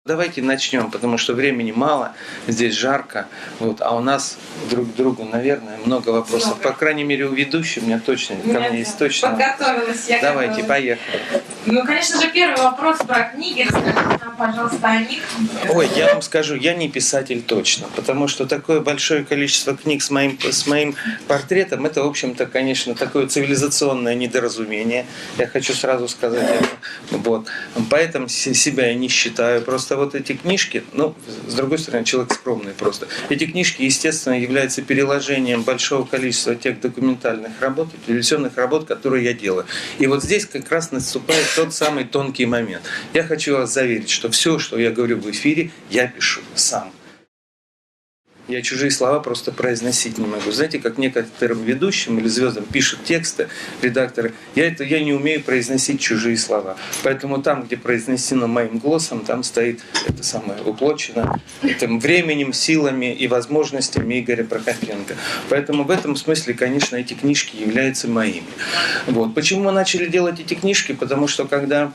Давайте начнем, потому что времени мало, здесь жарко, вот, а у нас друг к другу, наверное, много вопросов. По крайней мере, у ведущей у меня точно, ко мне есть точно. Подготовилась я. Давайте, поехали. Ну, конечно же, первый вопрос про книги. Расскажите нам, пожалуйста, о них. Ой, я вам скажу, я не писатель точно, потому что такое большое количество книг с моим портретом, это, в общем-то, конечно, такое цивилизационное недоразумение. Я хочу сразу сказать это. Вот. Поэтому себя я не считаю. Просто вот эти книжки, ну, с другой стороны, человек скромный просто. Эти книжки, естественно, являются переложением большого количества тех документальных работ, телевизионных работ, которые я делаю. И вот здесь как раз наступает тот самый тонкий момент. Я хочу вас заверить, что все, что я говорю в эфире, я пишу сам. Я чужие слова просто произносить не могу. Знаете, как некоторым ведущим или звездам пишут тексты, редакторы, я не умею произносить чужие слова. Поэтому там, где произнесено моим голосом, там стоит это самое уплочено этим временем, силами и возможностями Игоря Прокопенко. Поэтому в этом смысле, конечно, эти книжки являются моими. Вот. Почему мы начали делать эти книжки? Потому что когда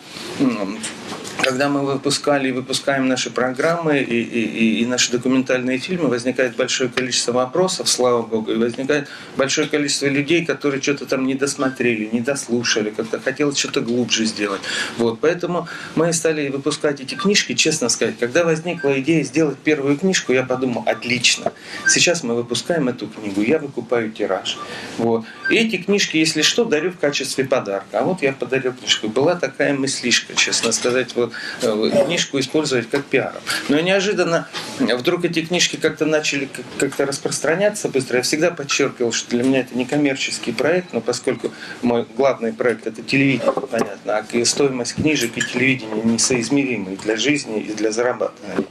мы выпускаем наши программы и наши документальные фильмы, возникает большое количество вопросов, слава Богу, и возникает большое количество людей, которые что-то там не досмотрели, не дослушали, как-то хотелось что-то глубже сделать. Вот, поэтому мы стали выпускать эти книжки, честно сказать. Когда возникла идея сделать первую книжку, я подумал, отлично, сейчас мы выпускаем эту книгу, я выкупаю тираж. Вот. И эти книжки, если что, дарю в качестве подарка. А вот я подарил книжку. Была такая мыслишка, честно сказать, вот книжку использовать как пиар. Но неожиданно вдруг эти книжки как-то начали как-то распространяться быстро. Я всегда подчеркивал, что для меня это не коммерческий проект, но поскольку мой главный проект — это телевидение, понятно, а стоимость книжек и телевидения несоизмеримы для жизни и для зарабатывания.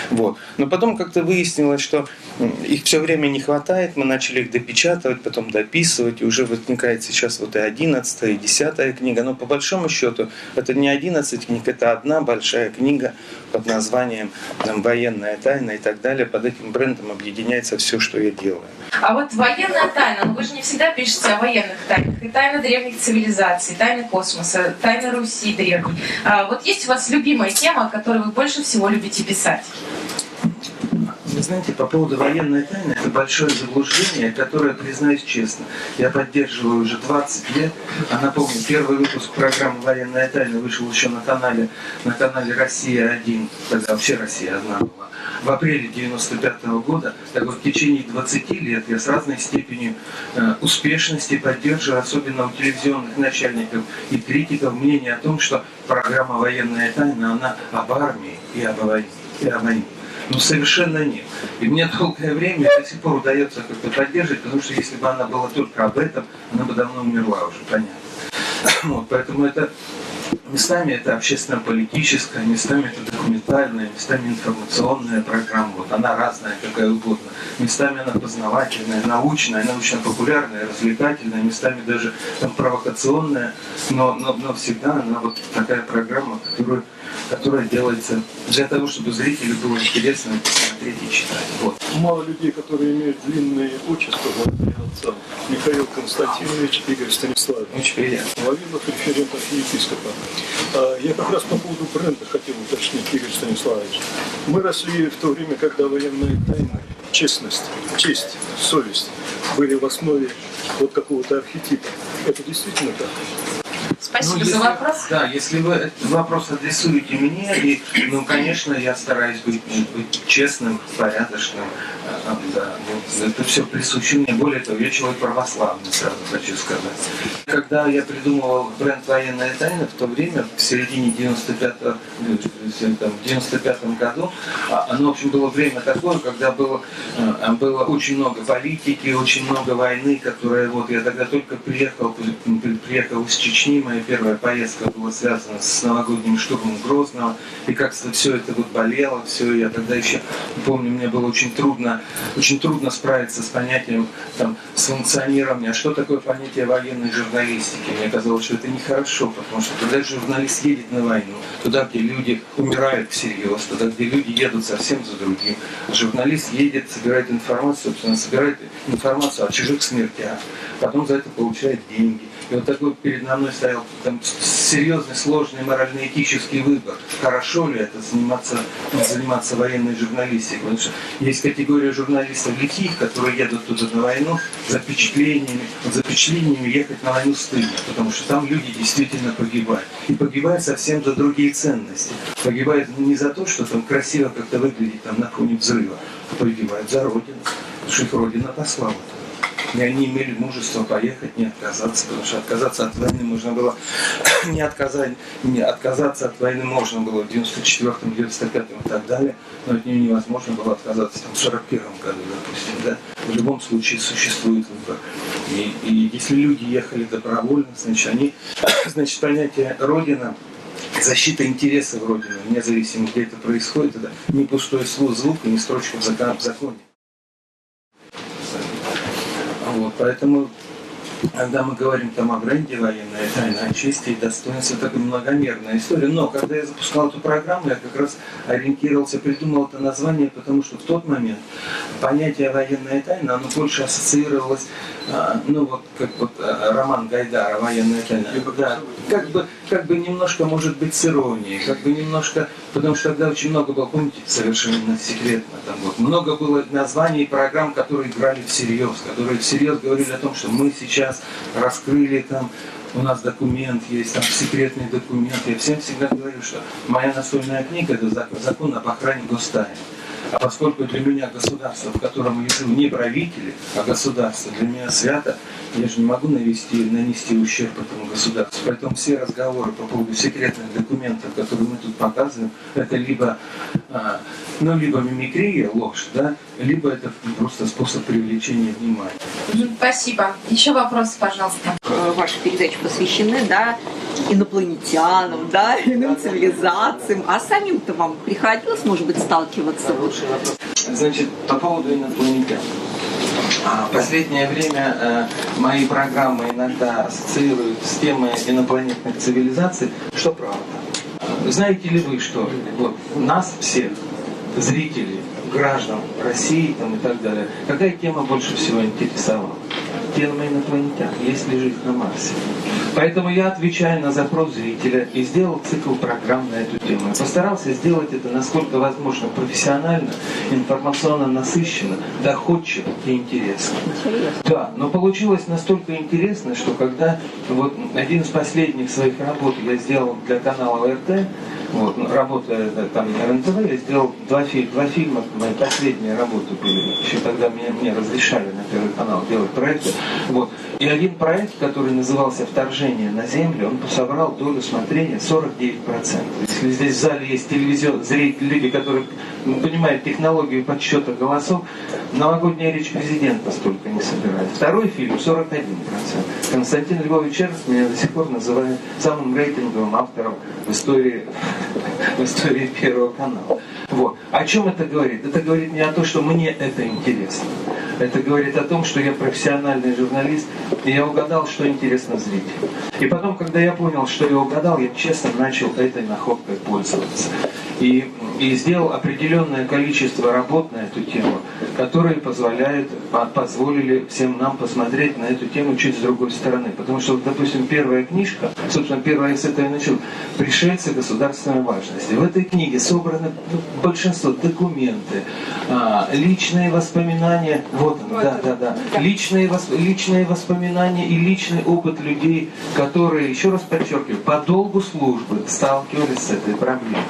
Вот. Но потом как-то выяснилось, что их все время не хватает, мы начали их допечатывать, потом дописывать, и уже возникает сейчас вот и 11-я, и 10-я книга. Но по большому счету это не 11 книг, это одна большая книга под названием там, «Военная тайна» и так далее. Под этим брендом объединяется все, что я делаю. А вот военная тайна, ну вы же не всегда пишете о военных тайнах. И тайны древних цивилизаций, тайны космоса, тайны Руси древней. Вот есть у вас любимая тема, о которой вы больше всего любите писать? Вы знаете, по поводу военной тайны, это большое заблуждение, которое, признаюсь честно, я поддерживаю уже 20 лет. А напомню, первый выпуск программы «Военная тайна» вышел еще на канале «Россия-1», тогда вообще «Россия-1» была, в апреле 1995 года. Так вот, в течение 20 лет я с разной степенью успешности поддерживаю, особенно у телевизионных начальников и критиков, мнение о том, что программа «Военная тайна», она об армии и о войне. Ну, совершенно нет. И мне долгое время до сих пор удается как-то поддерживать, потому что если бы она была только об этом, она бы давно умерла уже, понятно. Вот, поэтому это местами это общественно-политическая, местами это документальная, местами информационная программа. Вот она разная, какая угодно. Местами она познавательная, научная, научно-популярная, развлекательная, местами даже там, провокационная. Но всегда она вот такая программа, которая делается для того, чтобы зрителю было интересно смотреть и читать. Вот. Мало людей, которые имеют длинные отчества, отца. Михаил Константинович, Игорь Станиславович. Очень приятно. Вавилов, референт архиепископа. Я как раз по поводу бренда хотел уточнить, Игорь Станиславович. Мы росли в то время, когда военная тайна, честность, честь, совесть были в основе вот какого-то архетипа. Это действительно так? Спасибо за вопрос. Да, если вы этот вопрос адресуете мне, и, конечно, я стараюсь быть честным, порядочным. Да, это все присуще мне. Более того, я человек православный, сразу хочу сказать. Когда я придумывал бренд «Военная тайна», в то время, в середине 95-м году, оно, в общем, было время такое, когда было очень много политики, очень много войны, которая, вот, я тогда только приехал из Чечни, моя первая поездка была связана с новогодним штурмом Грозного, и как-то все это вот болело, все, я тогда еще, помню, мне было очень трудно справиться с понятием, с функционированием. А что такое понятие военной журналистики? Мне казалось, что это нехорошо, потому что когда журналист едет на войну, туда, где люди умирают всерьез, туда, где люди едут совсем за другим, журналист едет, собирает информацию, собственно, собирает информацию о чужих смертях, потом за это получает деньги. И вот такой передо мной стояла стоял там серьезный, сложный морально-этический выбор. Хорошо ли это заниматься военной журналистикой? Потому что есть категория журналистов лихих, которые едут туда на войну за впечатлениями. Вот за впечатлениями ехать на войну стыдно, потому что там люди действительно погибают. И погибают совсем за другие ценности. Погибают не за то, что там красиво как-то выглядит там на фоне взрыва, а погибают за Родину. Потому что их Родина послала. И они имели мужество поехать, не отказаться, потому что отказаться от войны можно было, отказаться от войны можно было в 94-м, 95-м и так далее, но от нее невозможно было отказаться там, в 41-м году, допустим, да. В любом случае существует выбор. И если люди ехали добровольно, значит понятие Родина, защита интересов Родины, вне зависимости, где это происходит, это не пустой звук и не строчка в законе. Вот, поэтому, когда мы говорим там о бренде военной тайны, о чести и достоинстве, это такая многомерная история. Но когда я запускал эту программу, я как раз ориентировался, придумал это название, потому что в тот момент понятие военная тайна, оно больше ассоциировалось, роман Гайдара «Военная тайна». Да, как бы немножко, может быть, с иронией, как бы немножко, потому что тогда очень много было, помните, совершенно секретно, там вот, много было названий программ, которые играли всерьез, которые всерьез говорили о том, что мы сейчас раскрыли там, у нас документ есть, там секретный документ. Я всем всегда говорю, что моя настольная книга – это закон об охране гостайны. А поскольку для меня государство, в котором я живу, не правители, а государство для меня свято, я же не могу нанести ущерб этому государству. Поэтому все разговоры по поводу секретных документов, которые мы тут показываем, это либо мимикрия, ложь, да, либо это просто способ привлечения внимания. Спасибо. Еще вопрос, пожалуйста. Ваши передачи посвящены, да, инопланетянам, да, иным цивилизациям. А самим-то вам приходилось, может быть, сталкиваться? Значит, по поводу инопланетян. В последнее время мои программы иногда ассоциируют с темой инопланетных цивилизаций, что правда. Знаете ли вы, что вот, нас всех, зрителей, граждан России там, и так далее, какая тема больше всего интересовала? Тема инопланетян, есть ли жизнь на Марсе. Поэтому я отвечаю на запрос зрителя и сделал цикл программ на эту тему. Я постарался сделать это насколько возможно профессионально, информационно насыщенно, доходчиво и интересно. Да, но получилось настолько интересно, что когда вот один из последних своих работ я сделал для канала ОРТ, вот, работая там на РНТВ, я сделал два фильма, мои последние работы были, еще тогда мне разрешали на Первый канал делать проекты. Вот. И один проект, который назывался «Вторжение на Землю», он собрал долю смотрения 49%. Если здесь в зале есть зрители, люди, которые понимают технологию подсчета голосов, новогодняя речь президента столько не собирает. Второй фильм 41%. Константин Львович Эрнст меня до сих пор называет самым рейтинговым автором в истории Первого канала. Вот. О чем это говорит? Это говорит не о том, что мне это интересно. Это говорит о том, что я профессиональный журналист, и я угадал, что интересно зрителю. И потом, когда я понял, что я угадал, я честно начал этой находкой пользоваться. И сделал определенное количество работ на эту тему, которые позволили всем нам посмотреть на эту тему чуть с другой стороны. Потому что, допустим, первая книжка, собственно, первая с этого и начал, «Пришельцы государственной важности». В этой книге собраны большинство документы, личные воспоминания, вот он, да. Личные воспоминания и личный опыт людей, которые, еще раз подчеркиваю, по долгу службы сталкивались с этой проблемой.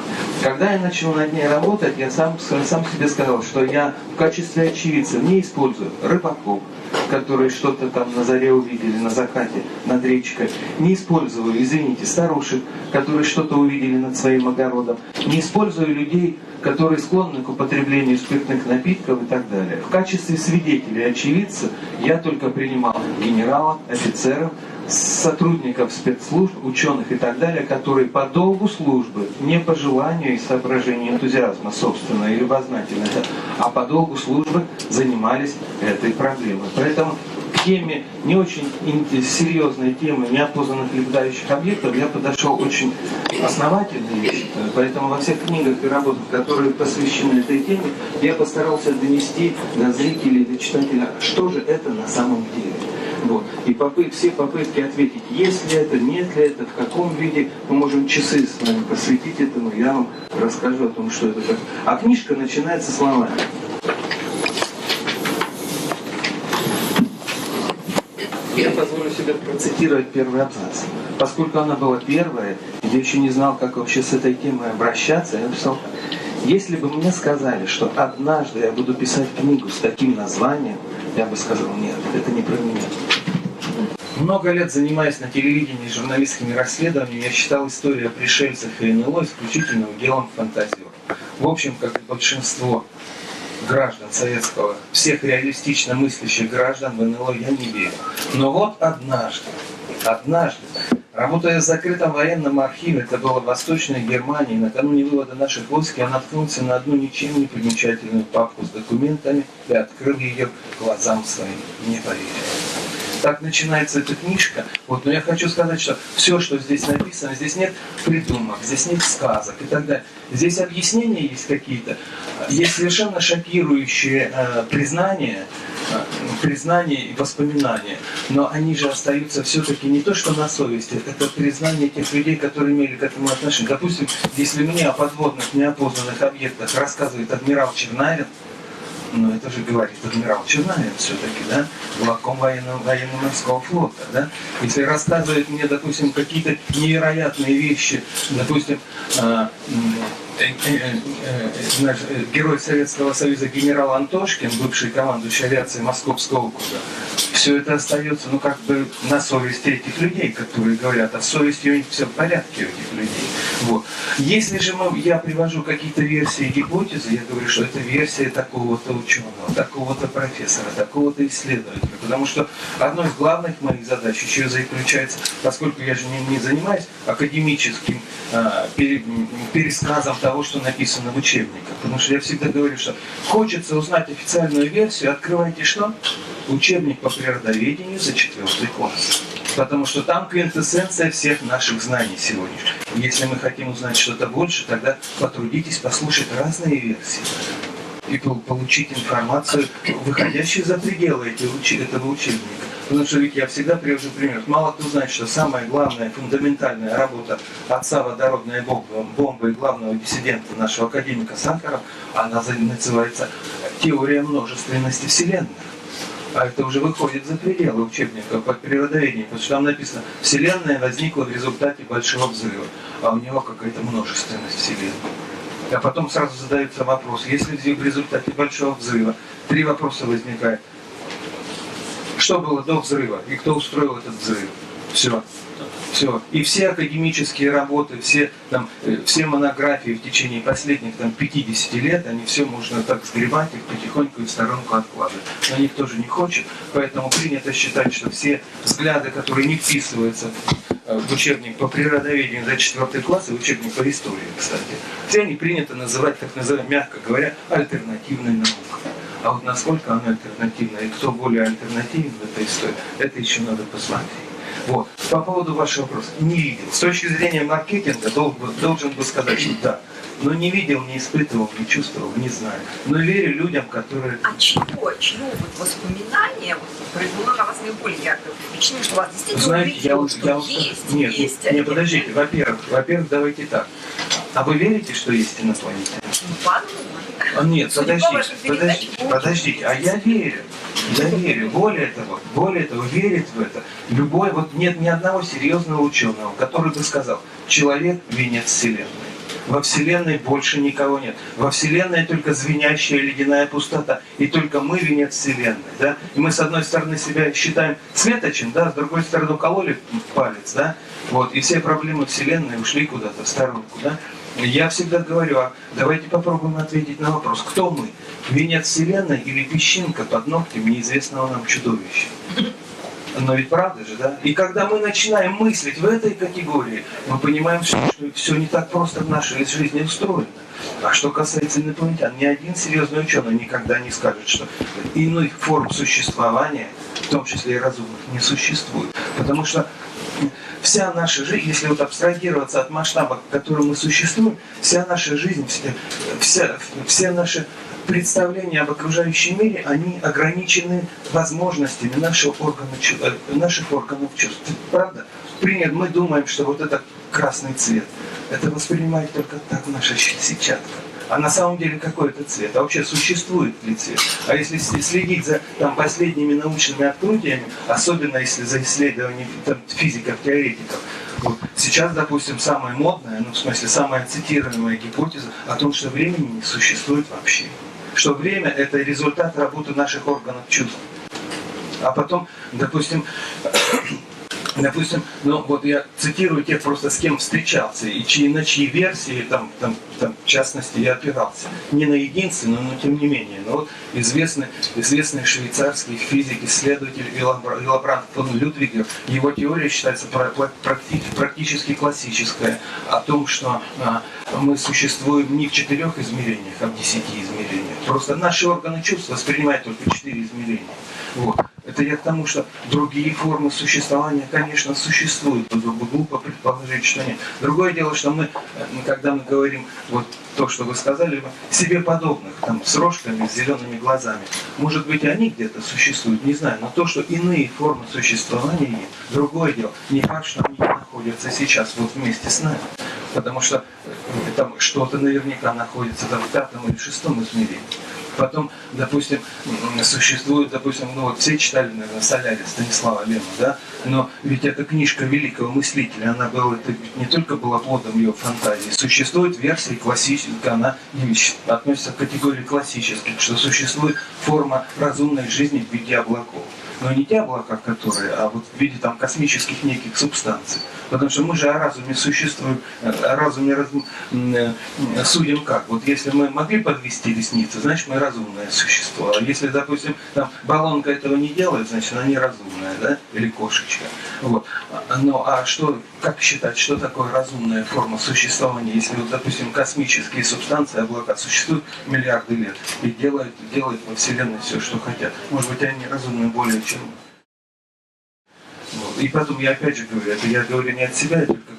Когда я начал над ней работать, я сам себе сказал, что я в качестве очевидца не использую рыбаков, которые что-то там на заре увидели, на закате, над речкой. Не использую, извините, старушек, которые что-то увидели над своим огородом. Не использую людей, которые склонны к употреблению спиртных напитков и так далее. В качестве свидетелей и очевидцев я только принимал генералов, офицеров, сотрудников спецслужб, ученых и так далее, которые по долгу службы, не по желанию и соображению энтузиазма собственно и любознательно, а по долгу службы занимались этой проблемой. Поэтому к теме не очень серьезной темы неопознанных летающих объектов я подошел очень основательно, я считаю. Поэтому во всех книгах и работах, которые посвящены этой теме, я постарался донести до зрителей, до читателя, что же это на самом деле. Вот. И все попытки ответить, есть ли это, нет ли это, в каком виде, мы можем часы с вами посвятить этому, я вам расскажу о том, что это такое. А книжка начинается словами. Я позволю себе процитировать первый абзац. Поскольку она была первая, я еще не знал, как вообще с этой темой обращаться, я написал так. Если бы мне сказали, что однажды я буду писать книгу с таким названием, я бы сказал, нет, это не про меня. Много лет занимаясь на телевидении журналистскими расследованиями, я считал историю о пришельцах и НЛО исключительно делом фантазиор. В общем, как и большинство граждан советского, всех реалистично мыслящих граждан в НЛО я не верю. Но вот однажды, работая в закрытом военном архиве, это было в Восточной Германии, накануне вывода наших войск, я наткнулся на одну ничем не примечательную папку с документами и открыл ее глазам своим, не поверил. Так начинается эта книжка. Вот, но я хочу сказать, что все, что здесь написано, здесь нет придумок, здесь нет сказок и так далее. Здесь объяснения есть какие-то, есть совершенно шокирующие признания и воспоминания, но они же остаются все-таки не то, что на совести, это признание тех людей, которые имели к этому отношение. Допустим, если мне о подводных неопознанных объектах рассказывает адмирал Чернавин, но это же говорит адмирал Чернавин все-таки, да, главком военно-морского флота, да. Если рассказывает мне, допустим, какие-то невероятные вещи, допустим, наш герой Советского Союза генерал Антошкин, бывший командующий авиацией Московского округа, все это остается, ну, как бы на совести этих людей, которые говорят, а с совестью у них все в порядке у этих людей. Вот. Если же я привожу какие-то версии и гипотезы, я говорю, что это версия такого-то ученого, такого-то профессора, такого-то исследователя. Потому что одной из главных моих задач еще заключается, поскольку я же не занимаюсь академическим пересказом того, что написано в учебниках. Потому что я всегда говорю, что хочется узнать официальную версию, открывайте что? Учебник по природоведению за 4 класс. Потому что там квинтэссенция всех наших знаний сегодняшних. Если мы хотим узнать что-то больше, тогда потрудитесь послушать разные версии и получить информацию, выходящую за пределы этого учебника. Потому что ведь я всегда привожу пример. Мало кто знает, что самая главная, фундаментальная работа отца водородной бомбы и главного диссидента нашего академика Сахарова, она называется «Теория множественности Вселенной». А это уже выходит за пределы учебника по природоведению, потому что там написано «Вселенная возникла в результате большого взрыва», а у него какая-то множественность Вселенной. А потом сразу задается вопрос, если в результате большого взрыва, 3 вопроса возникают. Что было до взрыва и кто устроил этот взрыв? Все. Все. И все академические работы, все монографии в течение последних 50 лет, они все можно так сгребать, их потихоньку и в сторонку откладывать. Но никто же не хочет, поэтому принято считать, что все взгляды, которые не вписываются в учебник по природоведению за 4 класс и в учебник по истории, кстати, все они принято называть, так называемым, мягко говоря, альтернативной наукой. А вот насколько она альтернативна и кто более альтернативен в этой истории, это еще надо посмотреть. Вот. По поводу вашего вопроса. Не видел. С точки зрения маркетинга должен бы сказать, что да. Но не видел, не испытывал, не чувствовал, не знаю. Но верю людям, которые... А чье вот воспоминания произвело на вас наиболее яркое впечатление, что у вас действительно знаете, есть? Нет, подождите. Во-первых, давайте так. А вы верите, что есть инопланетяне? Нет, подождите, а я верю. Я верю. Более того, верит в это любой, вот нет ни одного серьезного ученого, который бы сказал, человек – венец Вселенной. Во Вселенной больше никого нет. Во Вселенной только звенящая ледяная пустота. И только мы венец Вселенной. Да? И мы с одной стороны себя считаем светочем, да? С другой стороны укололи палец. Да? Вот. И все проблемы Вселенной ушли куда-то в сторонку. Да? Я всегда говорю, давайте попробуем ответить на вопрос, кто мы? Венец Вселенной или песчинка под ногтем неизвестного нам чудовища? Но ведь правда же, да? И когда мы начинаем мыслить в этой категории, мы понимаем, что все не так просто в нашей жизни устроено. А что касается инопланетян, ни один серьезный ученый никогда не скажет, что иных форм существования, в том числе и разумных, не существует. Потому что вся наша жизнь, если вот абстрагироваться от масштаба, в котором мы существуем, вся наша жизнь, все наши представления об окружающем мире, они ограничены возможностями наших органов чувств. Правда? Пример, мы думаем, что вот это красный цвет. Это воспринимает только так наша сетчатка. А на самом деле какой это цвет? А вообще существует ли цвет? А если следить за последними научными открытиями, особенно если за исследованиями физиков-теоретиков, вот, сейчас, допустим, самая модная, в смысле самая цитируемая гипотеза о том, что времени не существует вообще. Что время – это результат работы наших органов чувств. А потом, допустим, ну вот я цитирую тех просто, с кем встречался, и на чьи версии, в частности, я опирался. Не на единственную, но тем не менее. Но вот известный швейцарский физик, исследователь Виллабрант фон Людвигер, его теория считается практически классическая, о том, что мы существуем не в 4 измерениях, а в 10 измерениях. Просто наши органы чувств воспринимают только 4 измерения. Вот. Это я к тому, что другие формы существования, конечно, существуют. Глупо предположить, что нет. Другое дело, что мы, когда мы говорим вот то, что вы сказали, себе подобных, с рожками, с зелеными глазами, может быть, они где-то существуют, не знаю, но то, что иные формы существования есть, другое дело. Не факт, что они находятся сейчас вот вместе с нами. Потому что там что-то наверняка находится в 5-м или 6-м измерении. Потом, допустим, существует, все читали, наверное, «Солярис» Станислава Лема, да? Но ведь эта книжка великого мыслителя, она не только была плодом ее фантазии. Существует версия классическая, она относится к категории классических, что существует форма разумной жизни в виде облаков. Но не те облака, которые, а вот в виде космических неких субстанций. Потому что мы же о разуме существуем, о разуме судим как. Вот если мы могли подвести ресницы, значит мы разумное существо. А если, допустим, баллонка этого не делает, значит она неразумная, да? Или кошечка. Вот. Ну а как считать, что такое разумная форма существования, если, допустим, космические субстанции, облака существуют миллиарды лет и делают во Вселенной все, что хотят. Может быть, они разумны более чем мы. Вот. И потом я опять же говорю, это я говорю не от себя, я только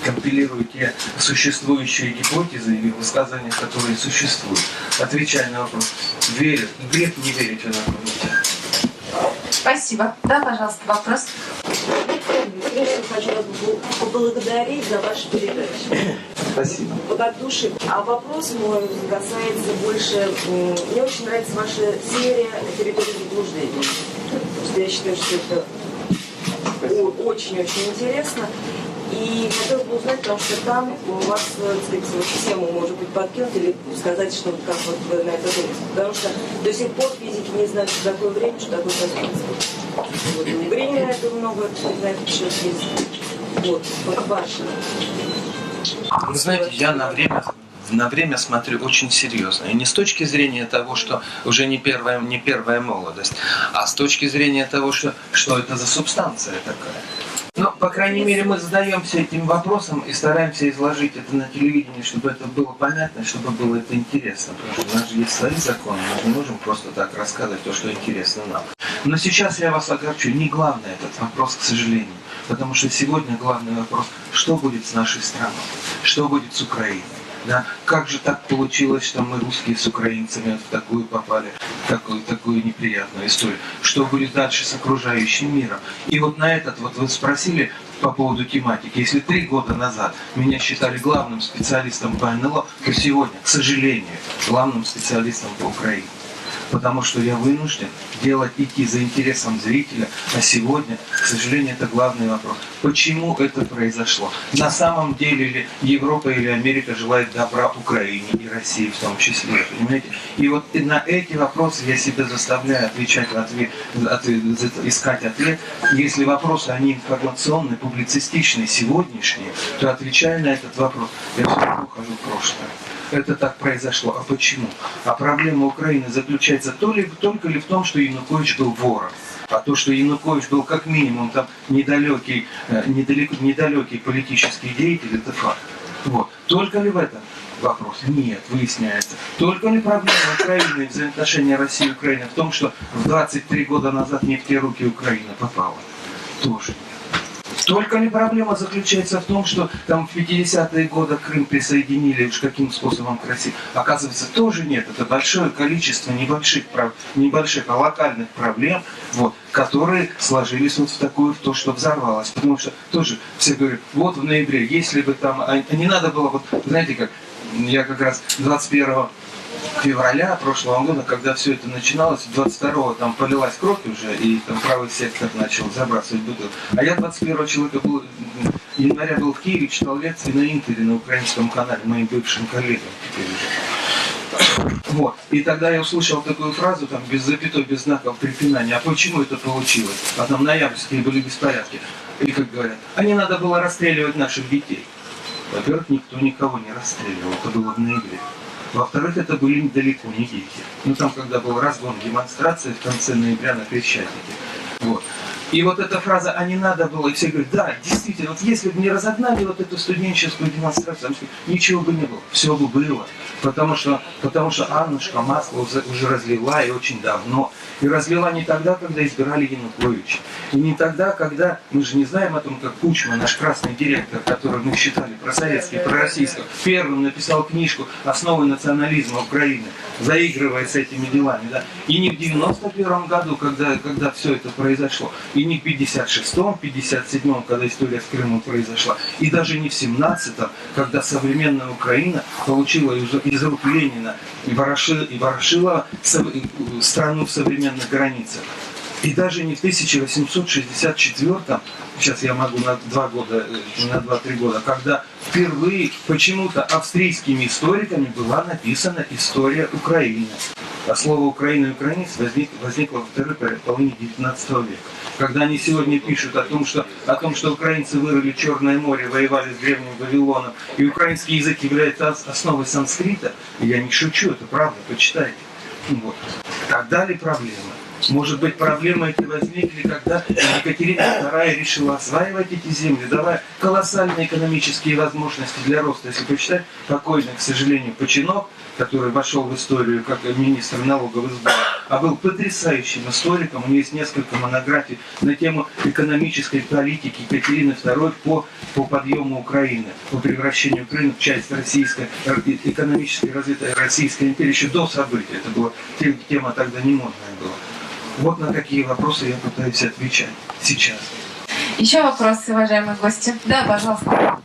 компилирую те существующие гипотезы или высказания, которые существуют. Отвечая на вопрос, грех не верить в инопланетян. Спасибо. Да, пожалуйста, вопрос. Прежде хочу вас поблагодарить за вашу передачу. Спасибо. От души. А вопрос мой касается больше... Мне очень нравится ваша серия «На территории заблуждений». Я считаю, что это очень-очень интересно. И хотела бы узнать, потому что там у вас, так сказать, тему, может быть, подкинуть или сказать, что как вот вы на это думаете. Потому что до сих пор физики не знают, что такое время, что такое пространство. Вот. Времени на это много, не знаю, что есть. Вот ваше. Вы знаете, я на время смотрю очень серьезно. И не с точки зрения того, что уже не первая молодость, а с точки зрения того, что это за субстанция такая. Ну, по крайней мере, мы задаемся этим вопросом и стараемся изложить это на телевидении, чтобы это было понятно, чтобы было это интересно. Потому что у нас же есть свои законы, мы же не можем просто так рассказывать то, что интересно нам. Но сейчас я вас огорчу, не главный этот вопрос, к сожалению. Потому что сегодня главный вопрос, что будет с нашей страной, что будет с Украиной. Да? Как же так получилось, что мы, русские, с украинцами в такую попали, такую неприятную историю? Что будет дальше с окружающим миром? И вот на этот, вот вы спросили по поводу тематики. Если 3 года назад меня считали главным специалистом по НЛО, то сегодня, к сожалению, главным специалистом по Украине. Потому что я вынужден идти за интересом зрителя, а сегодня, к сожалению, это главный вопрос. Почему это произошло? На самом деле ли Европа или Америка желает добра Украине и России в том числе, понимаете? И вот на эти вопросы я себя заставляю отвечать, искать ответ. Если вопросы, они информационные, публицистичные, сегодняшние, то отвечая на этот вопрос, я все равно ухожу в прошлое. Это так произошло. А почему? А проблема Украины заключается только ли в том, что Янукович был вором, а то, что Янукович был как минимум недалекий политический деятель, это факт. Вот. Только ли в этом вопрос? Нет, выясняется. Только ли проблема Украины и взаимоотношения России и Украины в том, что в 23 года назад не в те руки Украина попала? Тоже нет. Только ли проблема заключается в том, что там в 50-е годы Крым присоединили, уж каким способом красиво? Оказывается, тоже нет. Это большое количество небольших, а локальных проблем, вот, которые сложились вот в то, что взорвалось. Потому что тоже все говорят, вот в ноябре, если бы там... не надо было, вот, знаете как, я как раз 21 февраля прошлого года, когда все это начиналось, 22-го там полилась кровь уже, и там правый сектор начал забрасывать бутылку. А я 21 человека января был в Киеве, читал лекции на Интере, на украинском канале, моим бывшим коллегам теперь уже. Вот. И тогда я услышал такую фразу, там, без запятой, без знаков препинания. А почему это получилось? А там ноябрьские были беспорядки. И как говорят, а не надо было расстреливать наших детей. Во-первых, никто никого не расстреливал, это было в ноябре. Во-вторых, это были далеко не дети. Ну там, когда был разгон демонстрации в конце ноября на Крещатике. Вот. И вот эта фраза «а не надо было», и все говорят, да, действительно, вот если бы не разогнали вот эту студенческую демонстрацию, ничего бы не было, все бы было. Потому что Аннушка масло уже разлила и очень давно. И разлила не тогда, когда избирали Януковича. И не тогда, когда, мы же не знаем о том, как Кучма, наш красный директор, который мы считали просоветский, пророссийский, первым написал книжку «Основы национализма Украины», заигрывая с этими делами. Да? И не в 91 году, когда все это произошло, и не в 56-м, 57-м, когда история с Крымом произошла, и даже не в 17-м, когда современная Украина получила из рук Ленина и ворошила страну в современных границах. И даже не в 1864-м, сейчас я могу на 2-3 года, когда впервые почему-то австрийскими историками была написана история Украины. А слово «Украина» и «украинец» возникло во второй половине 19 века. Когда они сегодня пишут о том, что украинцы вырыли Черное море, воевали с древним Вавилоном, и украинский язык является основой санскрита, я не шучу, это правда, почитайте. Вот. Тогда ли проблемы? Может быть, проблемы эти возникли, когда Екатерина II решила осваивать эти земли, давая колоссальные экономические возможности для роста. Если почитать, покойный, к сожалению, Починок, который вошел в историю как министр налоговых сборов, а был потрясающим историком. У него есть несколько монографий на тему экономической политики Екатерины II по подъему Украины, по превращению Украины в часть экономически развитой Российской империи еще до событий. Это была тема тогда не модная была. Вот на какие вопросы я пытаюсь отвечать сейчас. Еще вопросы, уважаемые гости? Да, пожалуйста.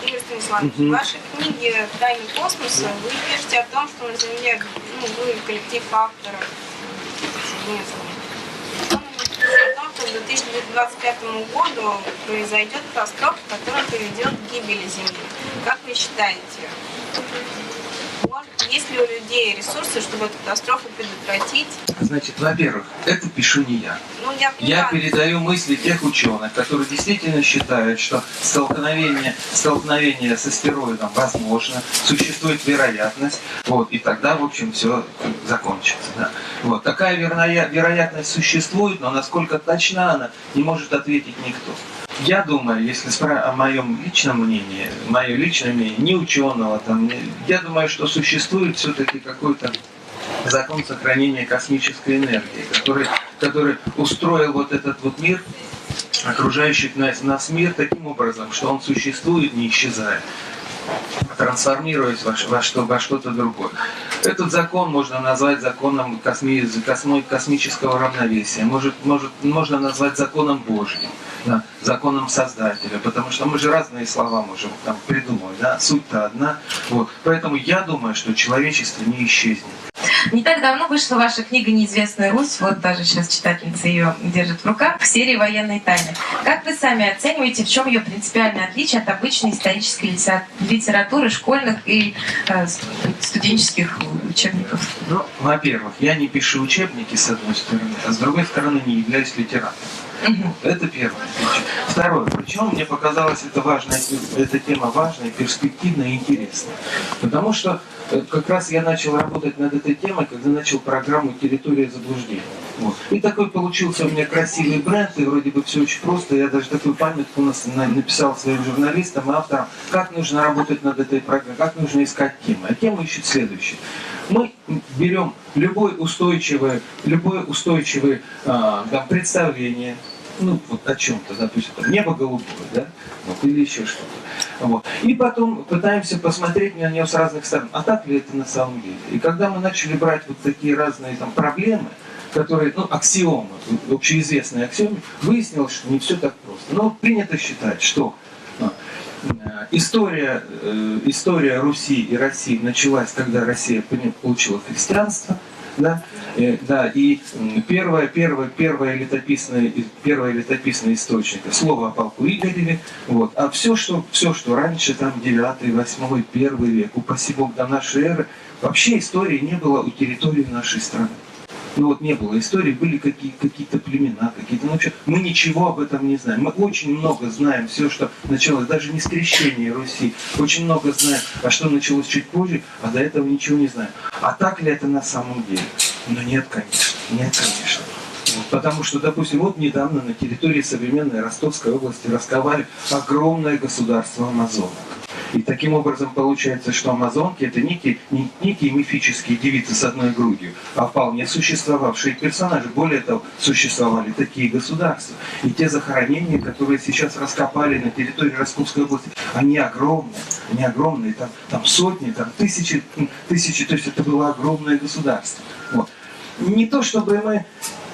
Игорь Станиславович, в вашей книге «Тайны космоса» вы пишете о том, что на Земле был коллектив авторов. О том, что к 2025 году произойдет катастрофа, которая приведет к гибели Земли. Как вы считаете, есть ли у людей ресурсы, чтобы эту катастрофу предотвратить? Значит, во-первых, это пишу не я. Ну, я передаю мысли тех ученых, которые действительно считают, что столкновение с астероидом возможно, существует вероятность, вот, и тогда, в общем, все закончится. Да. Вот, такая вероятность существует, но насколько точна она, не может ответить никто. Я думаю, если о моем личном мнении, мое личное мнение, не ученого, я думаю, что существует все-таки какой-то закон сохранения космической энергии, который устроил вот этот вот мир, окружающий нас мир, таким образом, что он существует, не исчезая, трансформируясь во что-то другое. Этот закон можно назвать законом космического равновесия, можно назвать законом Божьим, да, законом Создателя, потому что мы же разные слова можем там придумать, да, суть-то одна. Вот. Поэтому я думаю, что человечество не исчезнет. Не так давно вышла ваша книга «Неизвестная Русь», вот даже сейчас читательница ее держит в руках, в серии «Военные тайны». Как вы сами оцениваете, в чем ее принципиальное отличие от обычной исторической литературы, школьных и студенческих учебников? Ну, во-первых, я не пишу учебники, с одной стороны, а с другой стороны не являюсь литератором. Это первое. Второе. Почему мне показалась эта тема важной, перспективной и интересной? Потому что как раз я начал работать над этой темой, когда начал программу «Территория заблуждений». Вот. И такой получился у меня красивый бренд, и вроде бы все очень просто. Я даже такую памятку написал своим журналистам и авторам, как нужно работать над этой программой, как нужно искать темы. А тему ищут следующее. Мы берем любое устойчивое представление, ну, вот о чем-то, допустим, там, небо голубое, да, вот, или еще что-то. Вот. И потом пытаемся посмотреть на него с разных сторон. А так ли это на самом деле? И когда мы начали брать вот такие разные там проблемы, которые, ну, аксиомы, общеизвестные аксиомы, выяснилось, что не все так просто. Но принято считать, что история Руси и России началась, когда Россия получила христианство, да, и первое летописное источник слово о полку Игореве, вот, а все, что раньше, там 9, 8, 1 век, упаси Бог до нашей эры, вообще истории не было у территории нашей страны. Ну вот не было истории, были какие-то племена, какие-то. Ну, вообще, мы ничего об этом не знаем. Мы очень много знаем все, что началось, даже не с крещения Руси. Очень много знаем, а что началось чуть позже, а до этого ничего не знаем. А так ли это на самом деле? Ну нет, конечно. Нет, конечно. Вот, потому что, допустим, вот недавно на территории современной Ростовской области расковали огромное государство амазонок. И таким образом получается, что амазонки — это некие мифические девицы с одной грудью, а вполне существовавшие персонажи. Более того, существовали такие государства. И те захоронения, которые сейчас раскопали на территории Ростовской области, они огромные, там сотни, там тысячи, то есть это было огромное государство. Вот. Не то, чтобы мы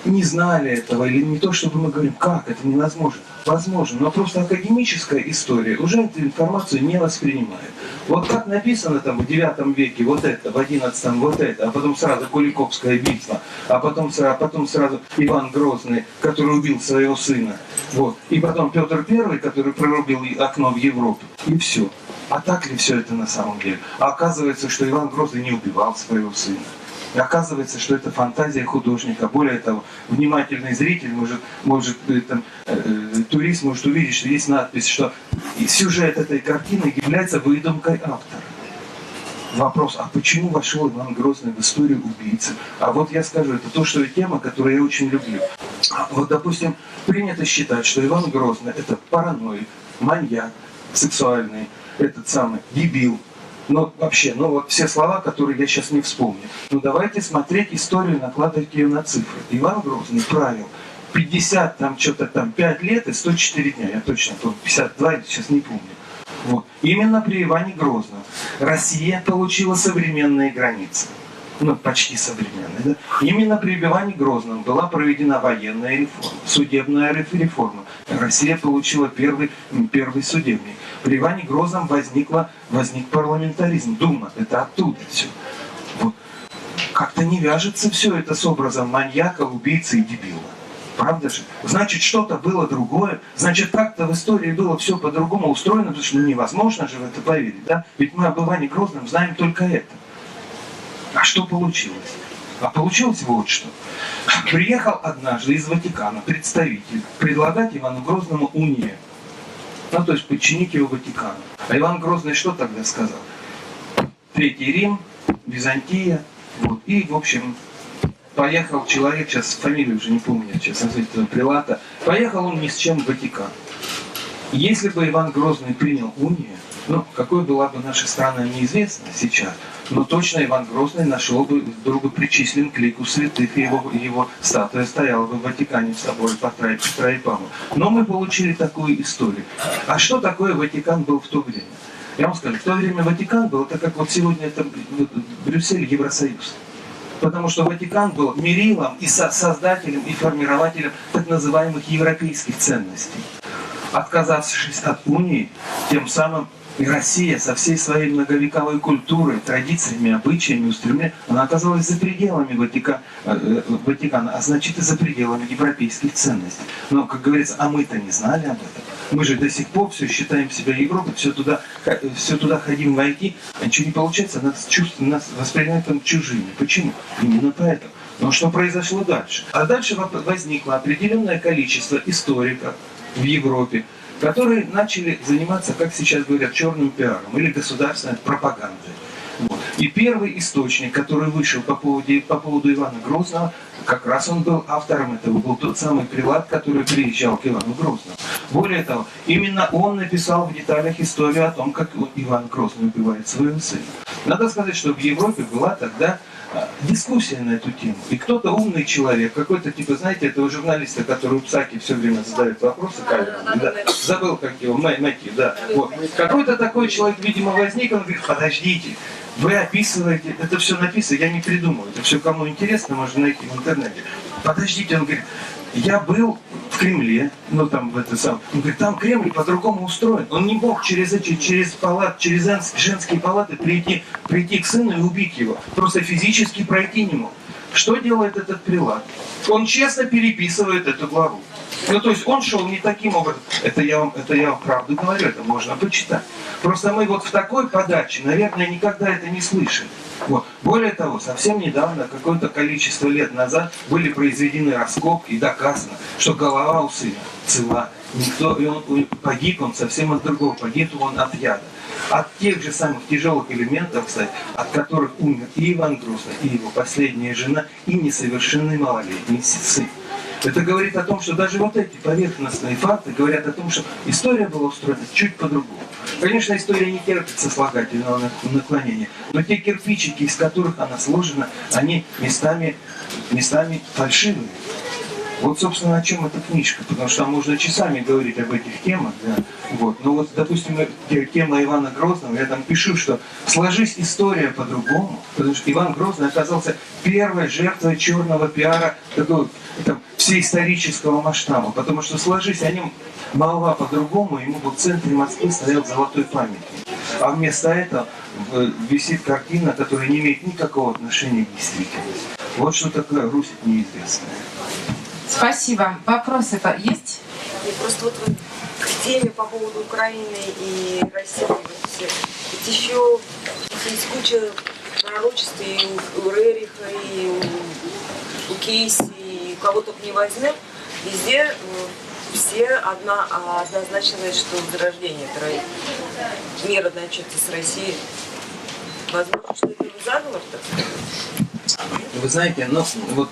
не знали этого, или не то, чтобы мы говорим, как это невозможно. Возможно, но просто академическая история уже эту информацию не воспринимает. Вот как написано там в 9 веке вот это, в 11 вот это, а потом сразу Куликовская битва, а потом сразу Иван Грозный, который убил своего сына, вот, и потом Петр I, который прорубил окно в Европу, и все. А так ли все это на самом деле? А оказывается, что Иван Грозный не убивал своего сына. И оказывается, что это фантазия художника. Более того, внимательный зритель турист может увидеть, что есть надпись, что сюжет этой картины является выдумкой автора. Вопрос, а почему вошел Иван Грозный в историю убийцы? А вот я скажу, это то, что тема, которую я очень люблю. Вот, допустим, принято считать, что Иван Грозный — это параноик, маньяк, сексуальный, этот самый дебил. Ну, вообще, вот все слова, которые я сейчас не вспомню. Ну, давайте смотреть историю, накладывать ее на цифры. Иван Грозный правил 5 лет и 104 дня. Я точно помню, 52, сейчас не помню. Вот. Именно при Иване Грозном Россия получила современные границы. Ну, почти современные. Да? Именно при Иване Грозном была проведена военная реформа, судебная реформа. Россия получила первый судебник. При Иване Грозном возник парламентаризм, Дума. Это оттуда все. Вот. Как-то не вяжется все это с образом маньяка, убийцы и дебила. Правда же? Значит, что-то было другое. Значит, как-то в истории было все по-другому устроено, потому что невозможно же в это поверить. Да? Ведь мы об Иване Грозном знаем только это. А что получилось? А получилось вот что. Приехал однажды из Ватикана представитель предлагать Ивану Грозному унию. Ну, то есть подчинить его Ватикану. А Иван Грозный что тогда сказал? Третий Рим, Византия. Вот. И, в общем, поехал человек, сейчас фамилию уже не помню, сейчас назвать этого прилата, поехал он ни с чем в Ватикан. Если бы Иван Грозный принял унию, ну, какой была бы наша страна, неизвестно сейчас, но точно Иван Грозный был бы причислен к лику святых, и его статуя стояла бы в Ватикане в соборе Петра и Павла. Но мы получили такую историю. А что такое Ватикан был в то время? Я вам скажу, в то время Ватикан был, это как вот сегодня это Брюссель, Евросоюз. Потому что Ватикан был мерилом и создателем и формирователем так называемых европейских ценностей. Отказавшись от унии, тем самым и Россия со всей своей многовековой культурой, традициями, обычаями, устремлениями, она оказалась за пределами Ватикана, а значит и за пределами европейских ценностей. Но, как говорится, а мы-то не знали об этом. Мы же до сих пор все считаем себя Европой, все туда ходим войти, а ничего не получается, нас воспринимают там чужими. Почему? Именно поэтому. Но что произошло дальше? А дальше возникло определенное количество историков в Европе, которые начали заниматься, как сейчас говорят, черным пиаром или государственной пропагандой. Вот. И первый источник, который вышел по поводу Ивана Грозного, как раз он был автором этого, был тот самый прилат, который приезжал к Ивану Грозному. Более того, именно он написал в деталях историю о том, как Иван Грозный убивает своего сына. Надо сказать, что в Европе была тогда дискуссия на эту тему. И кто-то умный человек, какой-то, типа, знаете, этого журналиста, который у Псаки все время задает вопросы, да, забыл, как его, Мэтью, да. Вот. Какой-то такой человек, видимо, возник, он говорит, подождите, вы описываете, это все написано, я не придумал, это все кому интересно, можно найти в интернете. Подождите, он говорит, я был в Кремле, ну там в это самое, он говорит, там Кремль по-другому устроен. Он не мог через женские палаты прийти к сыну и убить его. Просто физически пройти не мог. Что делает этот прилад? Он честно переписывает эту главу. Ну, то есть он шел не таким образом. Это я вам правду говорю, это можно почитать. Просто мы вот в такой подаче, наверное, никогда это не слышали. Вот. Более того, совсем недавно, какое-то количество лет назад, были произведены раскопки и доказано, что голова у сына цела. Никто, и он погиб, он совсем от другого, погиб он от яда. От тех же самых тяжелых элементов, кстати, от которых умер и Иван Грозный, и его последняя жена, и несовершенный малолетний сын. Это говорит о том, что даже вот эти поверхностные факты говорят о том, что история была устроена чуть по-другому. Конечно, история не терпит сослагательного наклонения, но те кирпичики, из которых она сложена, они местами фальшивые. Вот, собственно, о чем эта книжка, потому что там можно часами говорить об этих темах, да. Вот. Но вот, допустим, тема Ивана Грозного, я там пишу, что сложись история по-другому, потому что Иван Грозный оказался первой жертвой черного пиара такого, там, всеисторического масштаба, потому что сложись о нем молва по-другому, ему бы в центре Москвы стоял золотой памятник. А вместо этого висит картина, которая не имеет никакого отношения к действительности. Вот что такое Русь неизвестная. Спасибо. Вопросы есть? И просто вот к теме по поводу Украины и России. Ведь еще есть куча пророчеств и у Рериха, и у Кейси, и у кого только не возьмем. Везде все однозначно говорят, что возрождение мира начнется с России. Возможно, что это заговор, так сказать. Вы знаете, ну вот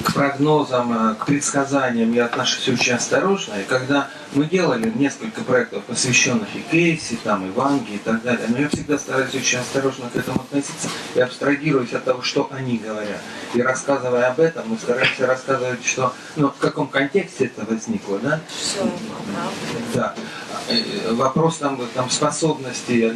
к прогнозам, к предсказаниям я отношусь очень осторожно. И когда мы делали несколько проектов, посвященных и Кейси, там, и Ванге и так далее, но я всегда стараюсь очень осторожно к этому относиться и абстрагируюсь от того, что они говорят. И рассказывая об этом, мы стараемся рассказывать, что, ну, в каком контексте это возникло, да? Все, да. Вопрос там способностей,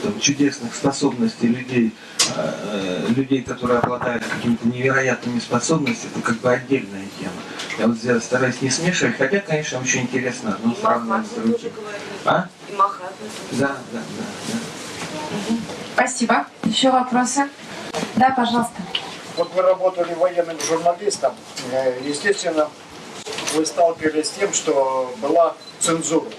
там, чудесных способностей людей, которые обладают какими-то невероятными способностями, это как бы отдельная тема. Я вот здесь стараюсь не смешивать, хотя, конечно, очень интересно одно сравнивать с другим. А? И Махатма. Да. Спасибо. Еще вопросы? Да, пожалуйста. Вот вы работали военным журналистом, естественно, вы сталкивались с тем, что была цензура.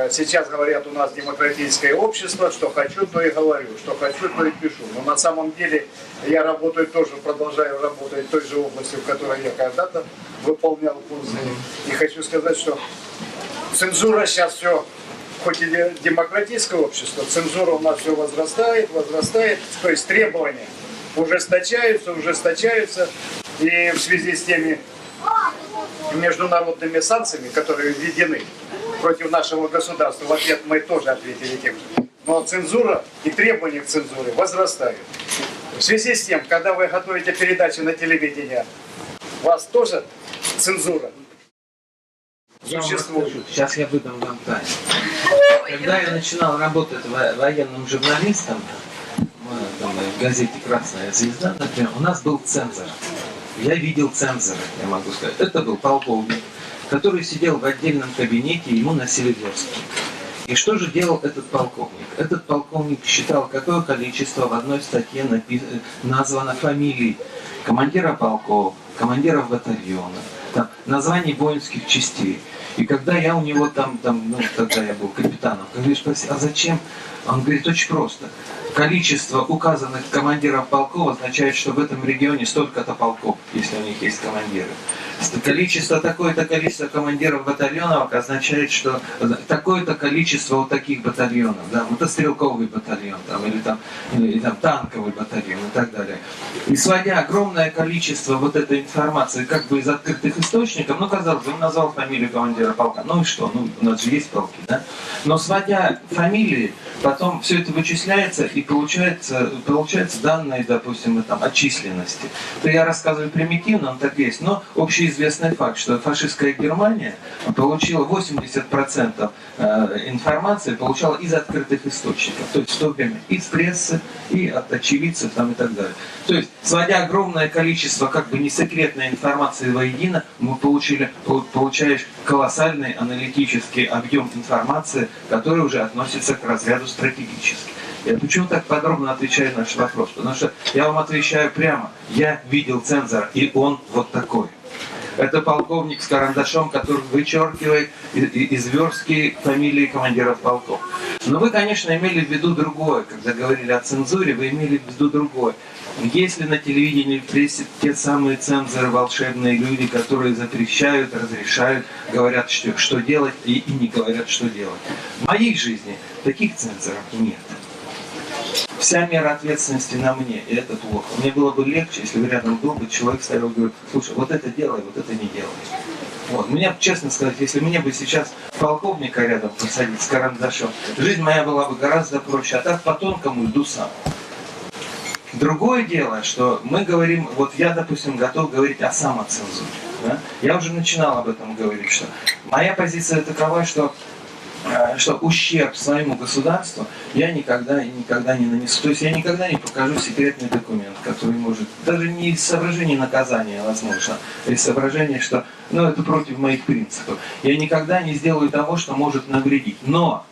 Сейчас говорят, у нас демократическое общество, что хочу, то и говорю, что хочу, то и пишу. Но на самом деле я работаю тоже, продолжаю работать в той же области, в которой я когда-то выполнял функции. И хочу сказать, что цензура сейчас все, хоть и демократическое общество, цензура у нас все возрастает, то есть требования ужесточаются. И в связи с теми международными санкциями, которые введены против нашего государства, в ответ мы тоже ответили тем же. Но цензура и требования к цензуре возрастают. В связи с тем, когда вы готовите передачи на телевидение, у вас тоже цензура существует? Сейчас я выдам вам тайну. Когда я начинал работать военным журналистом, в газете «Красная звезда», например, у нас был цензор. Я видел цензора, я могу сказать. Это был полковник, который сидел в отдельном кабинете, ему носили верстки. И что же делал этот полковник? Этот полковник считал, какое количество в одной статье названо фамилий командира полков, командиров батальона, там, названий воинских частей. И когда я у него тогда я был капитаном, говорю, спросил, а зачем? Он говорит, очень просто. Количество указанных командиров полков означает, что в этом регионе столько-то полков, если у них есть командиры. Такое-то количество командиров батальонов означает, что такое-то количество вот таких батальонов, да, мотострелковый батальон, или танковый батальон и так далее. И сводя огромное количество вот этой информации как бы из открытых источников, казалось бы, он назвал фамилию командира полка, ну и что, у нас же есть полки, да? Но сводя фамилии под потом все это вычисляется и получается данные, допустим, там, о численности. То я рассказываю примитивно, он так есть, но общеизвестный факт, что фашистская Германия получила 80% информации получала из открытых источников, то есть в то время из прессы и от очевидцев там, и так далее. То есть, сводя огромное количество как бы не секретной информации воедино, мы получаешь колоссальный аналитический объем информации, который уже относится к разряду стратегический. Я почему так подробно отвечаю на наш вопрос? Потому что я вам отвечаю прямо. Я видел цензора, и он вот такой. Это полковник с карандашом, который вычеркивает из верстки фамилии командиров полков. Но вы, конечно, имели в виду другое. Когда говорили о цензуре, вы имели в виду другое. Если на телевидении или в прессе те самые цензоры, волшебные люди, которые запрещают, разрешают, говорят, что делать, и не говорят, что делать. В моей жизни таких цензоров нет. Вся мера ответственности на мне, и это плохо. Мне было бы легче, если бы рядом был бы человек, стоял и говорил: слушай, вот это делай, вот это не делай. Вот. Мне, честно сказать, если мне бы сейчас полковника рядом посадить с карандашом, жизнь моя была бы гораздо проще, а так по тонкому иду сам. Другое дело, что мы говорим, вот я, допустим, готов говорить о самоцензуре. Да? Я уже начинал об этом говорить, что моя позиция такова, что ущерб своему государству я никогда не нанесу. То есть я никогда не покажу секретный документ, который может, даже не из соображений наказания, возможно, а из соображений, что это против моих принципов. Я никогда не сделаю того, что может навредить. Но,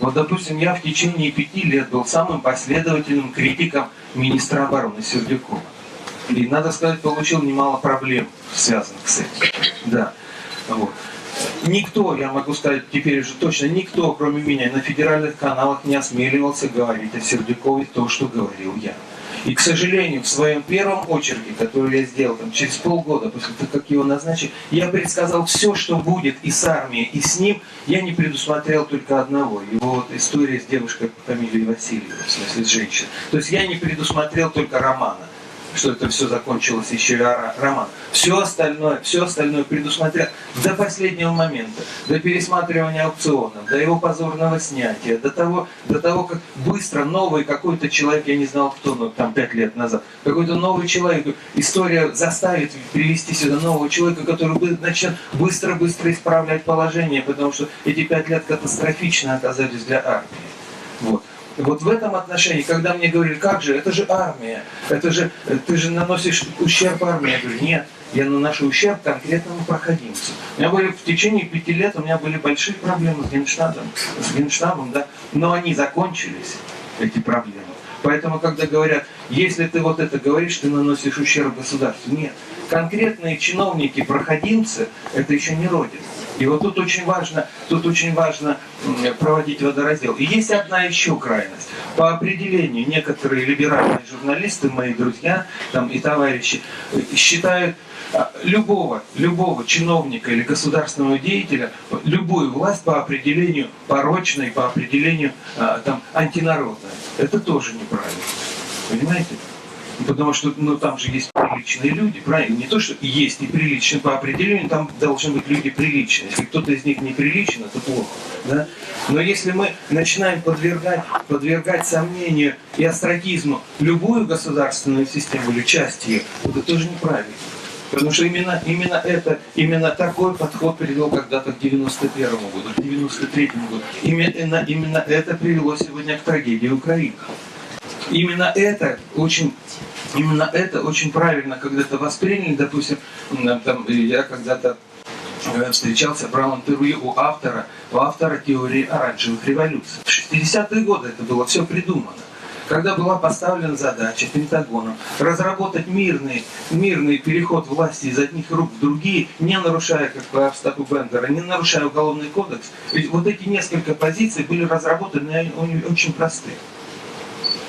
вот, допустим, я в течение 5 лет был самым последовательным критиком министра обороны Сердюкова. И, надо сказать, получил немало проблем, связанных с этим. Да. Вот. Никто, я могу сказать теперь уже точно, никто, кроме меня, на федеральных каналах не осмеливался говорить о Сердюкове то, что говорил я. И, к сожалению, в своем первом очерке, который я сделал через полгода после того, как его назначили, я предсказал все, что будет и с армией, и с ним. Я не предусмотрел только одного. Его вот история с девушкой по фамилии Васильева, в смысле с женщиной. То есть я не предусмотрел только романа, что это все закончилось еще и роман. Все остальное предусмотрел до последнего момента, до пересматривания аукционов, до его позорного снятия, до того, как быстро новый какой-то человек, я не знал кто, но там 5 лет назад, какой-то новый человек, история заставит привести сюда нового человека, который начнет быстро исправлять положение, потому что эти 5 лет катастрофично оказались для армии. Вот. Вот в этом отношении, когда мне говорили: как же, это же армия, ты же наносишь ущерб армии. Я говорю: нет, я наношу ущерб конкретному проходимцу. У меня были в течение 5 лет большие проблемы с Генштабом, да, но они закончились, эти проблемы. Поэтому, когда говорят: если ты вот это говоришь, ты наносишь ущерб государству. Нет, конкретные чиновники, проходимцы, это еще не Родина. И вот тут очень важно проводить водораздел. И есть одна еще крайность. По определению некоторые либеральные журналисты, мои друзья там, и товарищи, считают любого чиновника или государственного деятеля, любую власть по определению порочной, по определению антинародной. Это тоже неправильно. Понимаете? Потому что там же есть приличные люди, правильно? Не то, что есть неприличные по определению, там должны быть люди приличные. Если кто-то из них неприличен, это плохо. Да? Но если мы начинаем подвергать сомнению и остракизму любую государственную систему или часть ее, это тоже неправильно. Потому что именно такой подход привел когда-то к 91-му году, к 93-му году. Именно это привело сегодня к трагедии Украины. Именно это очень правильно когда-то восприняли. Допустим, я когда-то встречался, брал интервью у автора теории оранжевых революций. В 60-е годы это было все придумано. Когда была поставлена задача Пентагоном разработать мирный переход власти из одних рук в другие, не нарушая, как по Остапу Бендера, не нарушая уголовный кодекс, ведь вот эти несколько позиций были разработаны, они очень простые.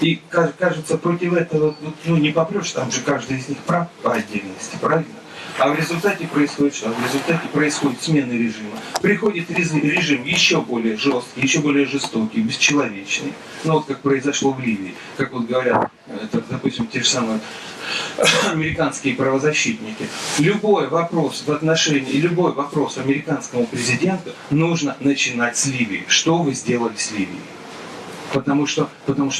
И, кажется, против этого не попрешь, там же каждый из них прав по отдельности, правильно? А в результате происходит что? В результате происходит смена режима. Приходит режим еще более жесткий, еще более жестокий, бесчеловечный. Вот как произошло в Ливии. Как вот говорят, допустим, те же самые американские правозащитники. Любой вопрос американскому президенту нужно начинать с Ливии. Что вы сделали с Ливией? Потому что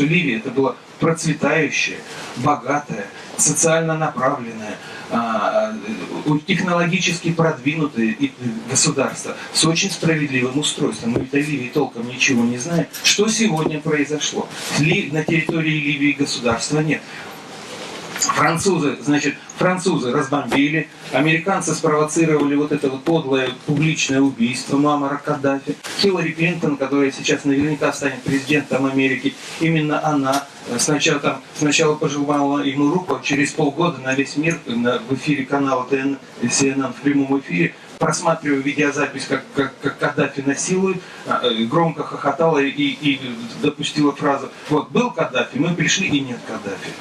Ливия это была процветающая, богатая, социально направленная, технологически продвинутое государство с очень справедливым устройством. Мы ведь о Ливии толком ничего не знаем. Что сегодня произошло? На территории Ливии государства нет. Французы разбомбили, американцы спровоцировали вот это вот подлое публичное убийство Муаммара Каддафи. Хиллари Клинтон, которая сейчас наверняка станет президентом Америки, именно она сначала пожимала ему руку, а через полгода на весь мир в эфире канала CNN в прямом эфире, просматривая видеозапись, как Каддафи насилует, громко хохотала и допустила фразу: вот был Каддафи, мы пришли и нет Каддафи.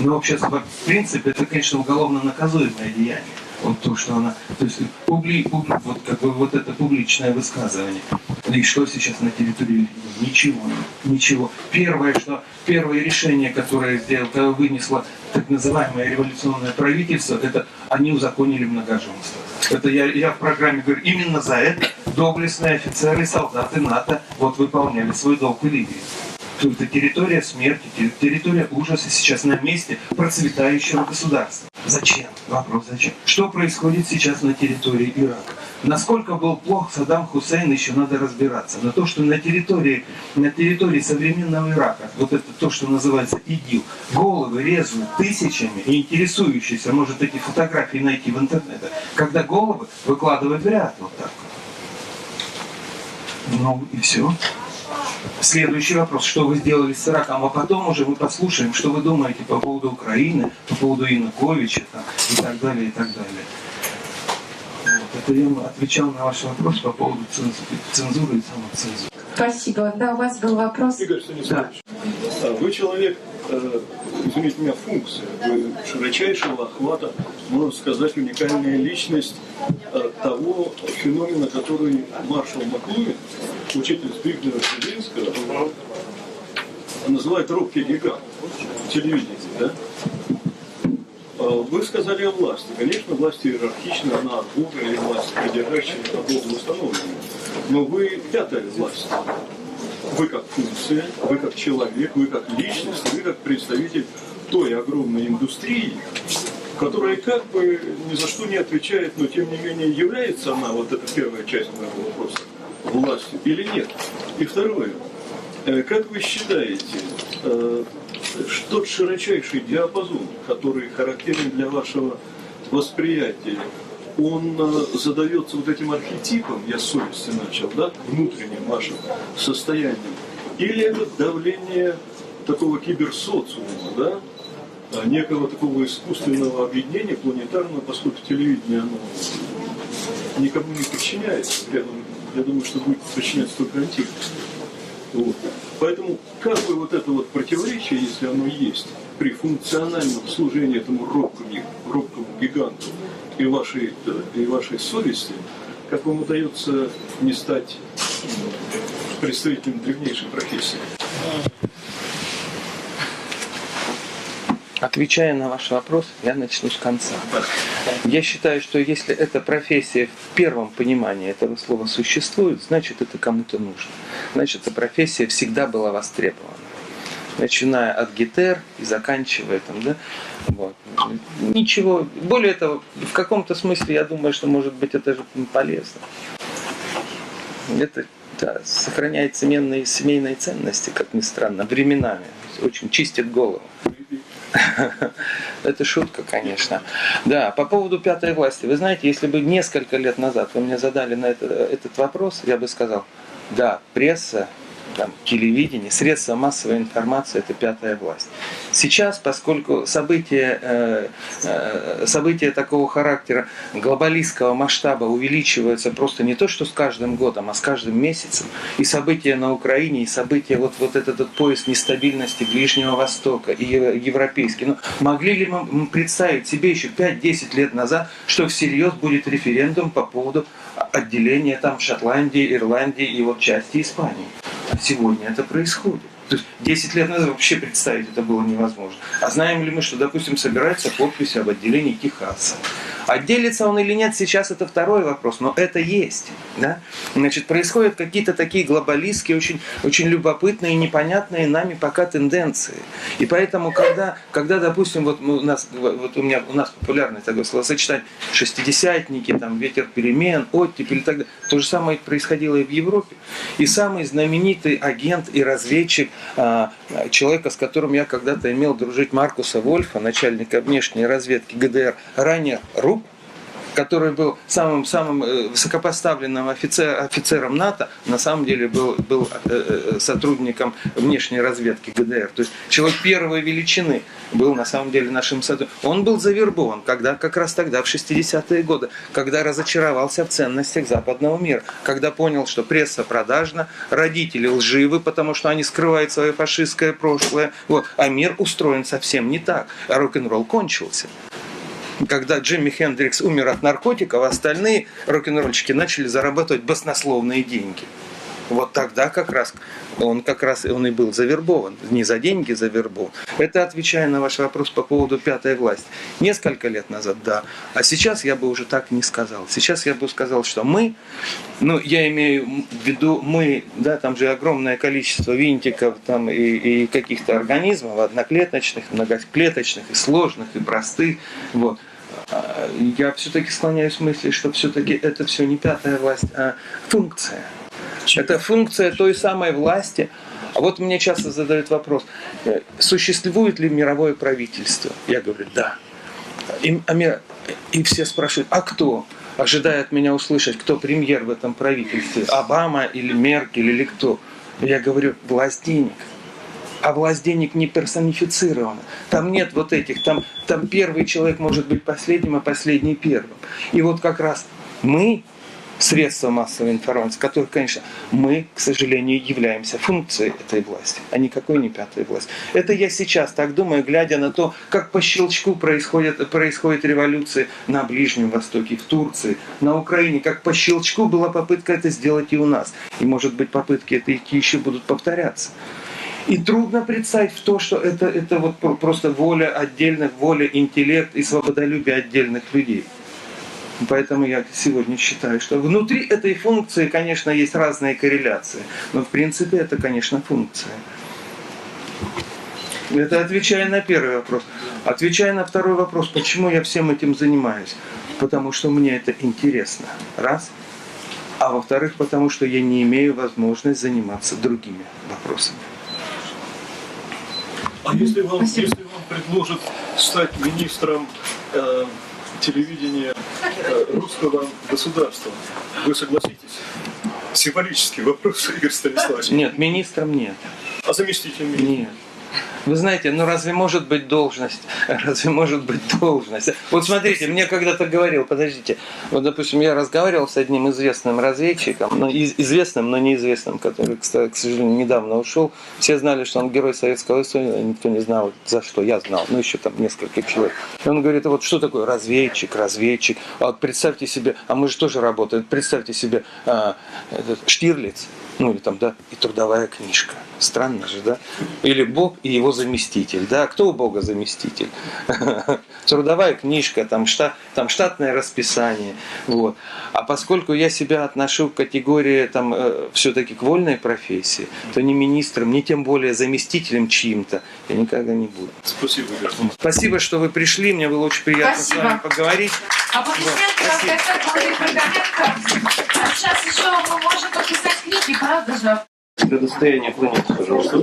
Но вообще, в принципе, это, конечно, уголовно наказуемое деяние. Вот то, что она, то есть вот это публичное высказывание. И что сейчас на территории Ливии? Ничего. Первое решение, которое вынесло так называемое революционное правительство, это они узаконили многоженство. Это я в программе говорю, именно за это доблестные офицеры и солдаты НАТО выполняли свой долг в Ливии. Это территория смерти, территория ужаса сейчас на месте процветающего государства. Зачем? Вопрос зачем? Что происходит сейчас на территории Ирака? Насколько был плох Саддам Хусейн, еще надо разбираться. Но то, что на территории современного Ирака, вот это то, что называется ИГИЛ, головы резают тысячами, и интересующиеся, может эти фотографии найти в интернете, когда головы выкладывают в ряд вот так. Ну и все. Следующий вопрос, что вы сделали с Ираком, а потом уже мы послушаем, что вы думаете по поводу Украины, по поводу Януковича и так далее, и так далее. Это я отвечал на ваш вопрос по поводу цензуры и самоцензуры. Спасибо. Да, у вас был вопрос. Игорь Станиславович, вы человек, извините меня, функция, вы широчайшего охвата, можно сказать, уникальная личность того феномена, который маршал Маклуин, учитель Збигнева Бжезинского, называет робкий гигант телевидения, да? Вы сказали о власти. Конечно, власть иерархична, она от Бога или власть, придержащая от Бога установлена. Но вы пятая власть. Вы как функция, вы как человек, вы как личность, вы как представитель той огромной индустрии, которая как бы ни за что не отвечает, но тем не менее является она, вот эта первая часть моего вопроса, властью или нет. И второе, как вы считаете, что широчайший диапазон, который характерен для вашего восприятия, он задается вот этим архетипом, я с совести начал, да, внутренним вашим состоянием, или это давление такого киберсоциума, да, некого такого искусственного объединения планетарного, поскольку телевидение, оно никому не подчиняется, я думаю, что будет подчиняться только антихристу. Вот. Поэтому как бы вот это вот противоречие, если оно есть, при функциональном служении этому робкому гиганту и вашей совести, как вам удается не стать представителем древнейшей профессии? Отвечая на ваш вопрос, я начну с конца. Я считаю, что если эта профессия в первом понимании этого слова существует, значит это кому-то нужно. Значит, эта профессия всегда была востребована. Начиная от гитар и заканчивая там, да. Вот. Ничего. Более того, в каком-то смысле я думаю, что может быть это же полезно. Это сохраняет семейные ценности, как ни странно, временами. Очень чистит голову. Это шутка, конечно. Да, по поводу пятой власти. Вы знаете, если бы несколько лет назад вы мне задали на этот вопрос, я бы сказал, да, пресса, там, телевидение, средства массовой информации – это пятая власть. Сейчас, поскольку события такого характера, глобалистского масштаба увеличиваются просто не то, что с каждым годом, а с каждым месяцем, и события на Украине, и события вот этот пояс нестабильности Ближнего Востока и европейский. Но могли ли мы представить себе еще 5-10 лет назад, что всерьез будет референдум по поводу отделения там Шотландии, Ирландии и вот части Испании? Сегодня это происходит. То есть 10 лет назад вообще представить это было невозможно. А знаем ли мы, что, допустим, собирается подпись об отделении Техаса? Отделится он или нет, сейчас это второй вопрос, но это есть. Да? Значит, происходят какие-то такие глобалистские, очень, очень любопытные, непонятные нами пока тенденции. И поэтому, когда допустим, вот у нас популярное такое словосочетание «шестидесятники», там, «ветер перемен», «оттепель» и так далее, то же самое происходило и в Европе. И самый знаменитый агент и разведчик, человека, с которым я когда-то имел дружить, Маркуса Вольфа, начальника внешней разведки ГДР, Райнер Рупп, который был самым высокопоставленным офицером НАТО, на самом деле был сотрудником внешней разведки ГДР. То есть человек первой величины был на самом деле нашим сотрудником. Он был завербован как раз тогда, в 60-е годы, когда разочаровался в ценностях западного мира, когда понял, что пресса продажна, родители лживы, потому что они скрывают свое фашистское прошлое, а мир устроен совсем не так, а рок-н-ролл кончился. Когда Джимми Хендрикс умер от наркотиков, остальные рок-н-ролльщики начали зарабатывать баснословные деньги. Вот тогда как раз он и был завербован, не за деньги завербован. Это отвечая на ваш вопрос по поводу пятой власти. Несколько лет назад, да, а сейчас я бы уже так не сказал. Сейчас я бы сказал, что мы, я имею в виду мы, да, там же огромное количество винтиков там, и каких-то организмов, одноклеточных, многоклеточных, и сложных, и простых, вот. Я все-таки склоняюсь к мысли, что все-таки это все не пятая власть, а функция. Это функция той самой власти. А вот мне часто задают вопрос, существует ли мировое правительство? Я говорю, да. И все спрашивают, а кто? Ожидая от меня услышать, кто премьер в этом правительстве, Обама или Меркель или кто? Я говорю, власть денег. А власть денег не персонифицирована. Там нет вот этих, там первый человек может быть последним, а последний первым. И вот как раз мы, средства массовой информации, которые, конечно, мы, к сожалению, являемся функцией этой власти, а никакой не пятой власти. Это я сейчас так думаю, глядя на то, как по щелчку происходят революции на Ближнем Востоке, в Турции, на Украине, как по щелчку была попытка это сделать и у нас. И, может быть, попытки эти еще будут повторяться. И трудно представить в то, что это вот просто воля отдельных, воля, интеллект и свободолюбие отдельных людей. Поэтому я сегодня считаю, что внутри этой функции, конечно, есть разные корреляции. Но в принципе это, конечно, функция. Это отвечая на первый вопрос. Отвечая на второй вопрос, почему я всем этим занимаюсь? Потому что мне это интересно. Раз. А во-вторых, потому что я не имею возможности заниматься другими вопросами. А если вам предложат стать министром телевидения русского государства, вы согласитесь? Символический вопрос, Игорь Станиславович. Нет, министром нет. А заместителем министра? Нет. Вы знаете, разве может быть должность? Разве может быть должность? Вот смотрите, мне когда-то говорил, подождите, вот, допустим, я разговаривал с одним известным разведчиком, известным, но неизвестным, который, кстати, к сожалению, недавно ушел. Все знали, что он герой Советского Союза, никто не знал, за что. Я знал, еще там несколько человек. И он говорит, вот что такое разведчик? А вот представьте себе, а мы же тоже работаем, представьте себе Штирлиц, или там, да, и трудовая книжка. Странно же, да? Или Бог и его заместитель, да? Кто у Бога заместитель? Трудовая книжка, там штатное расписание, вот. А поскольку я себя отношу к категории, все-таки к вольной профессии, то ни министром, ни тем более заместителем чьим-то я никогда не буду. Спасибо, Игорь. Спасибо, что вы пришли, мне было очень приятно с вами поговорить. Аплодисменты А сейчас еще мы можем подписать книги, правда же? До достояния планеты, пожалуйста.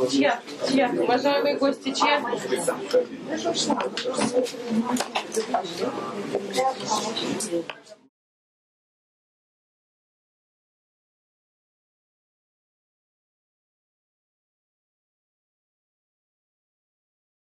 Чья? Уважаемые гости, чья?